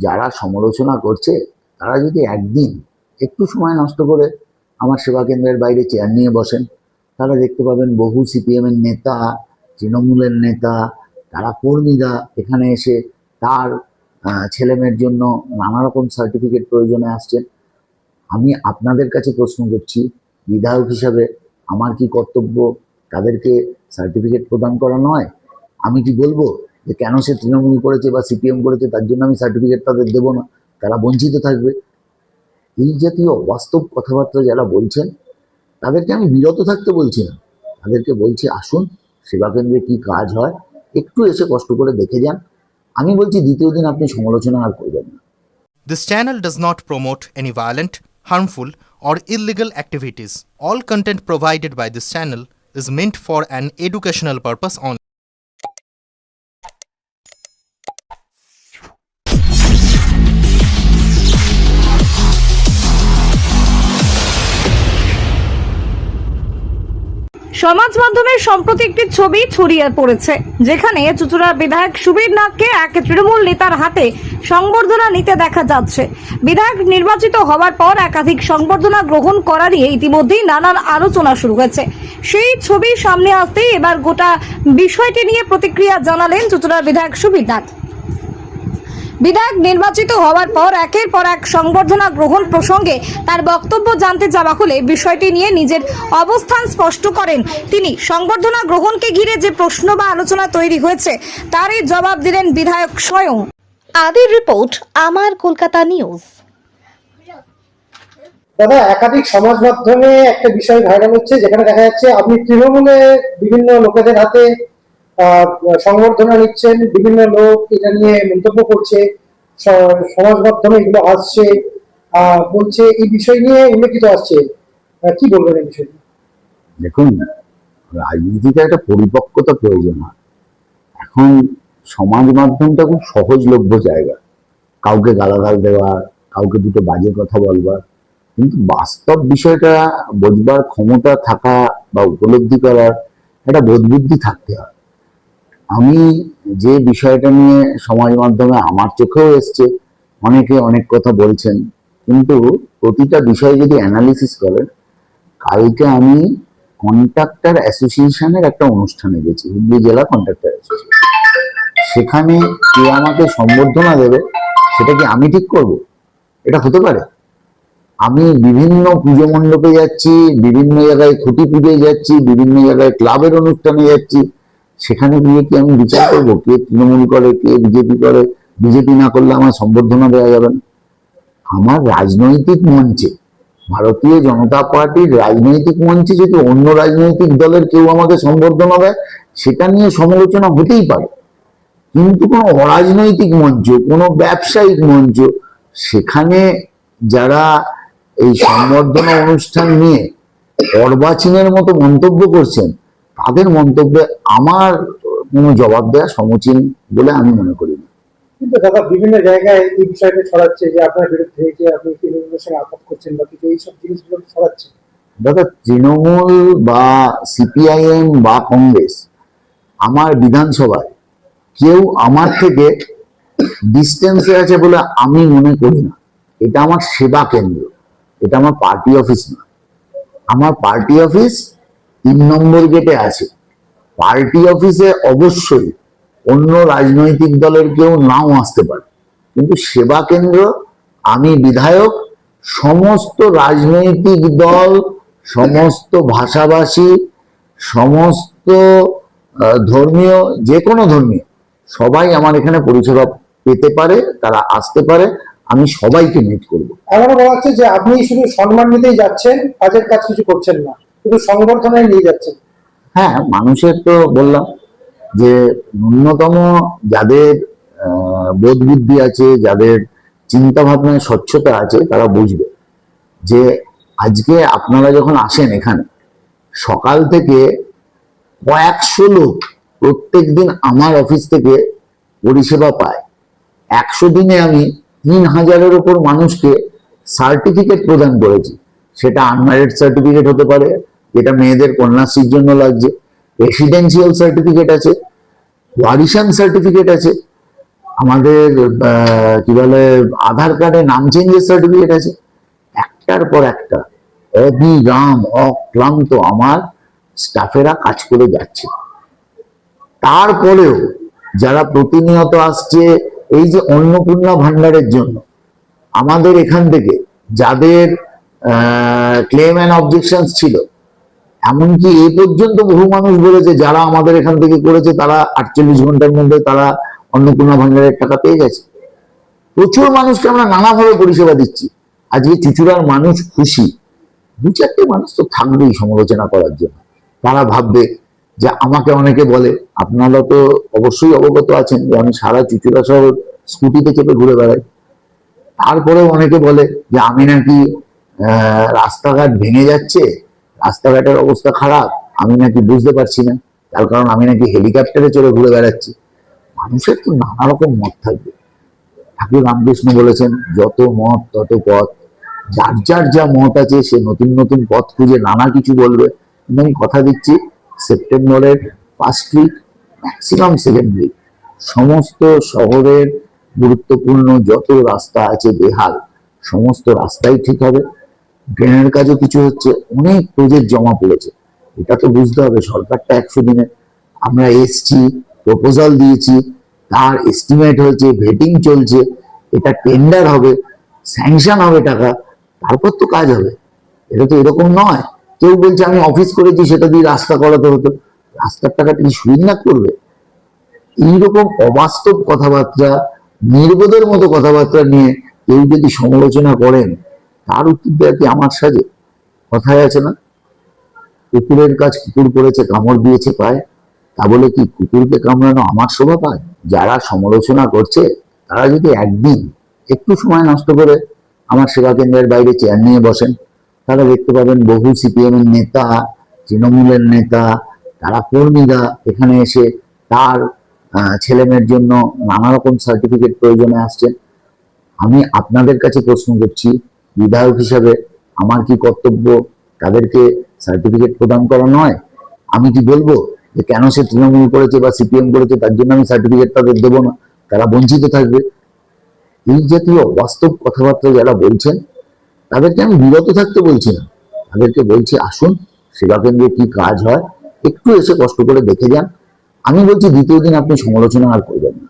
যারা সমালোচনা করছে তারা যদি একদিন একটু সময় নষ্ট করে আমার সেবা কেন্দ্রের বাইরে চেয়ার নিয়ে বসেন, তারা দেখতে পাবেন বহু সিপিএম এর নেতা, তৃণমূলের নেতা, তারা কর্মীরা এখানে এসে তার ছেলেমেয়ের জন্য নানা রকম সার্টিফিকেট প্রয়োজনে আসছেন। আমি আপনাদের কাছে প্রশ্ন করছি, বিধায়ক হিসাবে আমার কি কর্তব্য তাদেরকে সার্টিফিকেট প্রদান করা নয়? আমি কি বলবো যে কেন সে তৃণমূল করেছে বা সিপিএম করেছে তার জন্য আমি সার্টিফিকেট তাদের দেবো না, তারা বঞ্চিত থাকবে? এই জাতীয় অবাস্তব কথাবার্তা যারা বলছেন তাদেরকে আমি বিরত থাকতে বলছি না, তাদেরকে বলছি আসুন সেবা কেন্দ্রে কি কাজ হয় একটু এসে কষ্ট করে দেখে যান। আমি বলছি দ্বিতীয় দিন আপনি সমালোচনা আর করবেন না। This channel does not promote any violent, harmful, or illegal activities. All content provided by this channel is meant for an educational purpose only. সমাজ মাধ্যমে সম্প্রতি একটি ছবি ছড়িয়ে পড়েছে, যেখানে চুঁচুড়ার বিধায়ক সুবীর নাগকে এক তৃণমূল নেতার হাতে সংবর্ধনা নিতে দেখা যাচ্ছে। বিধায়ক নির্বাচিত হওয়ার পর একাধিক সংবর্ধনা গ্রহণ করা নিয়ে ইতিমধ্যেই নানান আলোচনা শুরু হয়েছে। সেই ছবি সামনে আসতেই এবার গোটা বিষয়টি নিয়ে প্রতিক্রিয়া জানালেন চুঁচুড়ার বিধায়ক সুবীর নাগ। বিধায়ক নির্বাচিত হওয়ার পর একের পর এক সংবর্ধনা গ্রহণ প্রসঙ্গে তার বক্তব্য জানতে যাওয়া হলে বিষয়টি নিয়ে নিজের অবস্থান স্পষ্ট করেন তিনি। সংবর্ধনা গ্রহণকে ঘিরে যে প্রশ্ন বা আলোচনা তৈরি হয়েছে তারই জবাব দিলেন বিধায়ক স্বয়ং। আদির রিপোর্ট, আমার কলকাতা নিউজ। দাদা, একাধিক সমাজ মাধ্যমে একটা বিষয় ভাইরাল হচ্ছে, যেখানে দেখা যাচ্ছে আপনি তৃণমূলে বিভিন্ন লোকেদের হাতে সংবর্ধনা নিচ্ছেন, বিভিন্ন লোক এটা নিয়ে মন্তব্য করছে, সমাজ মাধ্যমে এগুলো আসছে, বলছে এই বিষয় নিয়ে উল্লেখিত আসছে, কি বলবেন এই বিষয়ে? দেখুন, রাজনীতিতে একটা পরিপক্কতা প্রয়োজন হয়। এখন সমাজ মাধ্যমটা খুব সহজলভ্য জায়গা, কাউকে গালাগাল দেওয়া, কাউকে দুটো বাজে কথা বলবার, কিন্তু বাস্তব বিষয়টা বোঝবার ক্ষমতা থাকা বা উপলব্ধি করার একটা বোধবুদ্ধি থাকতে হয়। আমি যে বিষয়টা নিয়ে সমাজ মাধ্যমে আমার চোখেও এসছে, অনেকে অনেক কথা বলছেন, কিন্তু প্রতিটা বিষয় যদি অ্যানালিসিস করেন, কালকে আমি কন্ট্রাক্টর অ্যাসোসিয়েশনের একটা অনুষ্ঠানে গেছি, হুগলি জেলা কন্ট্রাক্টর অ্যাসোসিয়েশন। সেখানে কে আমাকে সম্বর্ধনা দেবে সেটা কি আমি ঠিক করব? এটা হতে পারে? আমি বিভিন্ন পুজো মণ্ডপে যাচ্ছি, বিভিন্ন জায়গায় খুঁটি পুজোয় যাচ্ছি, বিভিন্ন জায়গায় ক্লাবের অনুষ্ঠানে যাচ্ছি, সেখানে গিয়ে কি আমি বিচার করবো কে তৃণমূল করে কে বিজেপি করে? বিজেপি না করলে আমার সম্বর্ধনা দেওয়া যাবে না। আমার রাজনৈতিক মঞ্চে, ভারতীয় জনতা পার্টির রাজনৈতিক মঞ্চে যদি অন্য রাজনৈতিক দলের কেউ আমাকে সম্বর্ধনা দেয় সেটা নিয়ে সমালোচনা হতেই পারে, কিন্তু কোনো অরাজনৈতিক মঞ্চ, কোনো ব্যবসায়িক মঞ্চ, সেখানে যারা এই সম্বর্ধনা অনুষ্ঠান নিয়ে অর্বাচীনের মতো মন্তব্য করছেন, তাদের মন্তব্যে আমার কোনো জবাব দেওয়া সমীচীন বলে আমি মনে করি না। কিন্তু দাদা, বিভিন্ন জায়গায় এই বিষয়টা ছড়াচ্ছে যে আপনার বিরুদ্ধে যে আপনি তৃণমূলের সঙ্গে আঘাত করছেন বা কিছু এইসব জিনিসগুলো ছড়াচ্ছে। দাদা, তৃণমূল বা সিপিআইএম বা কংগ্রেস আমার বিধানসভায় কেউ আমার থেকে ডিস্টেন্সে আছে বলে আমি মনে করি না। এটা আমার সেবা কেন্দ্র, এটা আমার পার্টি অফিস না। আমার পার্টি অফিস 3 নম্বর গেটে আছে। পার্টি অফিসে অবশ্যই অন্য রাজনৈতিক দলের কেউ নাও আসতে পারে, কিন্তু সেবা কেন্দ্র, আমি বিধায়ক, সমস্ত রাজনৈতিক দল, সমস্ত ভাষাভাষী, সমস্ত ধর্মীয়, যে কোনো ধর্মীয় সবাই আমার এখানে পরিষেবা পেতে পারে, তারা আসতে পারে, আমি সবাইকে মিট করব। এমনও বলা হচ্ছে যে আপনি শুধু সম্মান নিতেই যাচ্ছেন, কাজের কাজ কিছু করছেন না, শুধু সংবর্ধনায় নিয়ে যাচ্ছেন। হ্যাঁ, মানুষের তো বললাম যে ন্যূনতম যাদের বোধ বুদ্ধি আছে, যাদের চিন্তা ভাবনায় স্বচ্ছতা আছে, তারা বুঝবে যে আজকে আপনারা যখন আসেন এখানে, সকাল থেকে কয়েকশো লোক প্রত্যেক দিন আমার অফিস থেকে পরিষেবা পায়। 100 দিনে আমি 3000-এর উপর মানুষকে সার্টিফিকেট প্রদান করেছি। সেটা আনম্যারিড সার্টিফিকেট হতে পারে, যেটা মেয়েদের কন্যাশ্রীর জন্য লাগছে, রেসিডেন্সিয়াল সার্টিফিকেট আছে, ওয়ারিশান সার্টিফিকেট আছে, আমাদের কি বলে আধার কার্ডে নাম চেঞ্জের সার্টিফিকেট আছে, একটার পর একটা অবিরাম অক্লান্ত আমার স্টাফেরা কাজ করে যাচ্ছে। তারপরেও যারা প্রতিনিয়ত আসছে এই যে অন্নপূর্ণা ভান্ডারের জন্য, আমাদের এখান থেকে যাদের ক্লেম অ্যান্ড অবজেকশন ছিল, এমনকি এ পর্যন্ত বহু মানুষ বলেছে যারা আমাদের এখান থেকে করেছে তারা 48 ঘন্টার মধ্যে তারা অন্নপূর্ণা ভান্ডারের টাকা পেয়ে গেছে। প্রচুর মানুষকে আমরা নানাভাবে পরিষেবা দিচ্ছি। আজকে চুঁচুড়ার মানুষ খুশি। দু চারটে মানুষ তো থাকবেই সমালোচনা করার জন্য। তারা ভাববে যে আমাকে অনেকে বলে, আপনারা তো অবশ্যই অবগত আছেন যে আমি সারা চুঁচুড়া শহর স্কুটিতে চেপে ঘুরে বেড়াই। তারপরেও অনেকে বলে যে আমি নাকি রাস্তাঘাট ভেঙে যাচ্ছে, রাস্তাঘাটের অবস্থা খারাপ, আমি নাকি বুঝতে পারছি না, তার কারণ আমি নাকি হেলিকপ্টারে চড়ে ঘুরে বেড়াচ্ছি। মানুষের তো নানা রকম মত থাকবে। ঠাকুর রামকৃষ্ণ বলেছেন যত মত তত পথ। যার যার যা মত আছে সে নতুন নতুন পথ খুঁজে নানা কিছু বলবে। কিন্তু আমি কথা দিচ্ছি সেপ্টেম্বরের 1 উইক ম্যাক্সিমাম 2nd উইক সমস্ত শহরের গুরুত্বপূর্ণ যত রাস্তা আছে বেহাল, সমস্ত রাস্তাই ঠিক হবে। ড্রেনের কাজও কিছু হচ্ছে, অনেক প্রজেক্ট জমা পড়েছে। এটা তো বুঝতে হবে সরকারটা 100 দিনে, আমরা এসছি, প্রপোজাল দিয়েছি, তার এস্টিমেট হয়েছে, ভেটিং চলছে, এটা টেন্ডার হবে, স্যাংশন হবে টাকা, তারপর তো কাজ হবে। এটা তো এরকম নয় কেউ বলছে আমি অফিস করেছি সেটা দিয়ে রাস্তা করাতে হতো, রাস্তার টাকাটা কি সুবিধা করবে? এইরকম অবাস্তব কথাবার্তা, নির্বোধের মতো কথাবার্তা নিয়ে কেউ যদি সমালোচনা করেন তার উত্তর দেওয়া কি আমার সাজে? কথায় আছে না, কুকুরের কাজ কুকুর করেছে কামড় দিয়েছে পায়, তা বলে কি কুকুরকে কামড়ানো আমার শোভা পায়? যারা সমালোচনা করছে তারা যদি একদিন একটু সময় নষ্ট করে আমার সেবা কেন্দ্রের বাইরে চেয়ার নিয়ে বসেন, তারা দেখতে পাবেন বহু সিপিএম এর নেতা, তৃণমূলের নেতা, তারা কর্মীরা এখানে এসে তার ছেলে মেয়ের জন্য নানা রকম সার্টিফিকেট প্রয়োজনে আসছেন। আমি আপনাদের কাছে প্রশ্ন করছি, বিধায়ক হিসাবে আমার কি কর্তব্য তাদেরকে সার্টিফিকেট প্রদান করা নয়? আমি কি বলবো যে কেন সে তৃণমূল করেছে বা সিপিএম করেছে তার জন্য আমি সার্টিফিকেট তাদের দেবো না, তারা বঞ্চিত থাকবে? এই জাতীয় বাস্তব কথাবার্তা যারা বলছেন তাদেরকে আমি বিরত থাকতে বলছি না, তাদেরকে বলছি আসুন সেবা কেন্দ্রে কি কাজ হয় একটু এসে কষ্ট করে দেখে যান। আমি বলছি দ্বিতীয় দিন আপনি সমালোচনা আর করবেন না।